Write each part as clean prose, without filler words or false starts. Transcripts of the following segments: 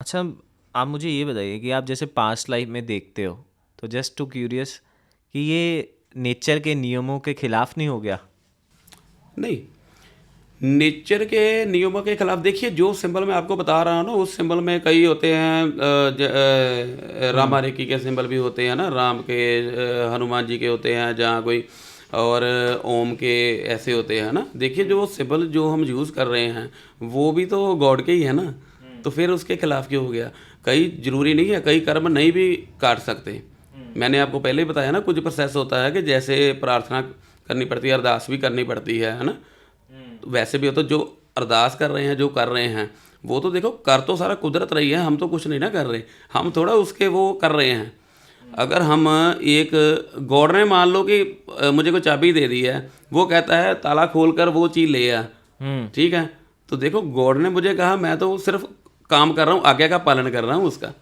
अच्छा, आप मुझे ये बताइए कि आप जैसे पास्ट लाइफ में देखते हो, तो जस्ट टू क्यूरियस कि ये नेचर के नियमों के खिलाफ नहीं हो गया? नहीं, नेचर के नियमों के खिलाफ देखिए, जो सिंबल मैं आपको बता रहा हूँ ना, उस सिंबल में कई होते हैं। रामा रेखी के सिंबल भी होते हैं ना, राम के, हनुमान जी के होते हैं जहाँ कोई, और ओम के ऐसे होते हैं ना। देखिए, जो सिंबल जो हम यूज़ कर रहे हैं वो भी तो गॉड के ही है ना, तो फिर उसके खिलाफ क्यों हो गया? कई जरूरी नहीं है, कई कर्म नहीं भी काट सकते। मैंने आपको पहले ही बताया ना, कुछ प्रोसेस होता है कि जैसे प्रार्थना करनी पड़ती है, अरदास भी करनी पड़ती है ना। तो वैसे भी हो, तो जो अरदास कर रहे हैं, जो कर रहे हैं, वो तो देखो कर तो सारा कुदरत रही है, हम तो कुछ नहीं ना कर रहे, हम थोड़ा उसके वो कर रहे हैं। अगर हम एक, गॉड ने मान लो कि मुझे कोई चाबी दे दी है, वो कहता है ताला खोल कर वो चीज़ ले आ, हम्म। ठीक है, तो देखो गॉड ने मुझे कहा, मैं तो सिर्फ काम कर रहा हूँ, आज्ञा का पालन कर रहा हूँ उसका।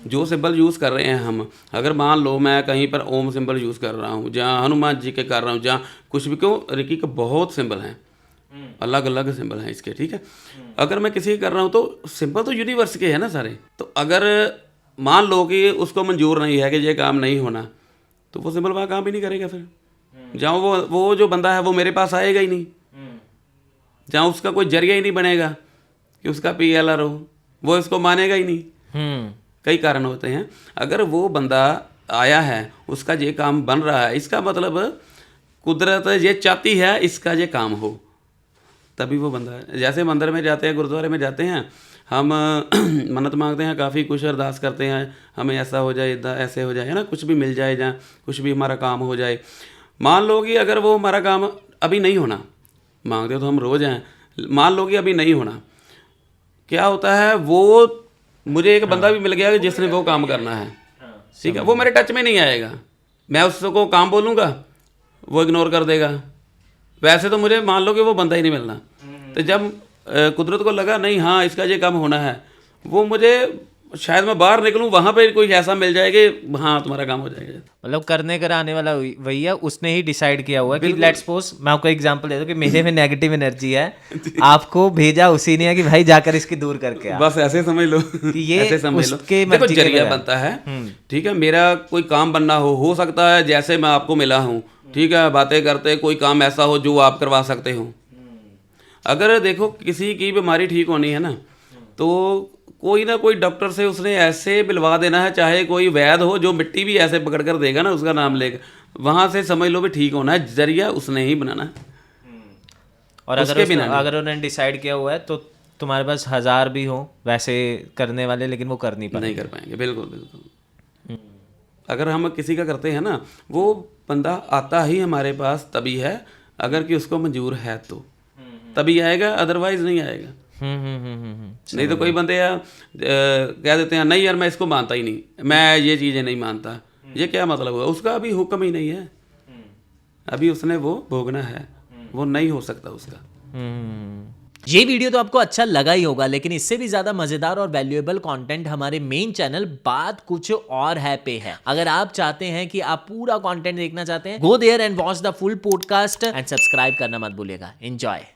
जो सिंबल यूज़ कर रहे हैं हम, अगर मान लो मैं कहीं पर ओम सिंबल यूज़ कर रहा हूँ, जहाँ हनुमान जी के कर रहा हूँ, जहाँ कुछ भी, क्यों रिकी के बहुत सिंबल हैं, अलग अलग सिंबल हैं इसके, ठीक है। अगर मैं किसी के कर रहा हूँ तो सिंबल तो यूनिवर्स के हैं ना सारे। तो अगर मान लो कि उसको मंजूर नहीं है कि ये काम नहीं होना, तो वो सिंबल वहाँ काम ही नहीं करेगा फिर। जहाँ वो जो बंदा है वो मेरे पास आएगा ही नहीं, जहाँ उसका कोई जरिया ही नहीं बनेगा कि उसका PLR हो, वो इसको मानेगा ही नहीं। हम्म। कई कारण होते हैं। अगर वो बंदा आया है, उसका ये काम बन रहा है, इसका मतलब कुदरत ये चाहती है इसका ये काम हो, तभी वो बंदा है। जैसे मंदिर में जाते हैं, गुरुद्वारे में जाते हैं, हम मन्नत मांगते हैं, काफ़ी कुछ अरदास करते हैं, हमें ऐसा हो जाए, ऐसे हो जाए, है ना, कुछ भी मिल जाए, जहाँ कुछ भी हमारा काम हो जाए। मान लो कि अगर वो हमारा काम अभी नहीं होना, मांगते तो हम रोज़ हैं, मान लो कि अभी नहीं होना, क्या होता है, वो मुझे एक बंदा भी मिल गया कि जिसने वो काम करना है, ठीक है, वो मेरे टच में नहीं आएगा, मैं उसको काम बोलूँगा, वो इग्नोर कर देगा। वैसे तो मुझे मान लो कि वो बंदा ही नहीं मिलना, तो जब कुदरत को लगा नहीं, हाँ इसका ये काम होना है, वो मुझे, शायद मैं बाहर निकलूँ, वहाँ पे कोई ऐसा मिल जाए कि हाँ तुम्हारा काम हो जाएगा। मतलब करने कराने वाला वही है, उसने ही डिसाइड किया हुआ है कि बिल्कुल। लेट्स सपोज मैं आपको एग्जांपल दे दूं कि मेरे में नेगेटिव एनर्जी है, आपको भेजा उसी ने है कि भाई जाकर इसकी दूर करके आ, बस ऐसे समझ लो। कि ये ऐसे समझ लो, उसके देखो मर्जी के जरिया बगैर। बनता है, ठीक है, मेरा कोई काम बनना हो सकता है जैसे मैं आपको मिला हूँ, ठीक है, बातें करते कोई काम ऐसा हो जो आप करवा सकते हो। अगर देखो किसी की बीमारी ठीक होनी है ना, तो कोई ना कोई डॉक्टर से उसने ऐसे बिलवा देना है, चाहे कोई वैद्य हो जो मिट्टी भी ऐसे पकड़ कर देगा ना, उसका नाम लेकर, वहाँ से समझ लो भी ठीक होना है, जरिया उसने ही बनाना है, और अगर उसके उसने बिना नहीं। अगर उन्होंने डिसाइड किया हुआ है तो तुम्हारे पास 1000 भी हो वैसे करने वाले, लेकिन वो कर नहीं नहीं कर पाएंगे। पाएंगे, बिल्कुल बिल्कुल। अगर हम किसी का करते हैं ना, वो बंदा आता ही हमारे पास तभी है, अगर कि उसको मंजूर है तो तभी आएगा, अदरवाइज नहीं आएगा। नहीं तो समझ कोई गया। बंदे यार कह देते हैं नहीं यार मैं इसको मानता ही नहीं, मैं ये चीज़ें नहीं मानता, ये क्या मतलब हुआ? उसका अभी हुक्म ही नहीं है, अभी उसने वो भोगना है, वो नहीं हो सकता उसका। ये वीडियो तो आपको अच्छा लगा ही होगा, लेकिन इससे भी ज्यादा मजेदार और वैल्यूएबल कंटेंट हमारे मेन चैनल बात कुछ और है पे है। अगर आप चाहते हैं कि आप पूरा कंटेंट देखना चाहते हैं, go there and watch the full podcast and subscribe करना मत भूलिएगा। एंजॉय।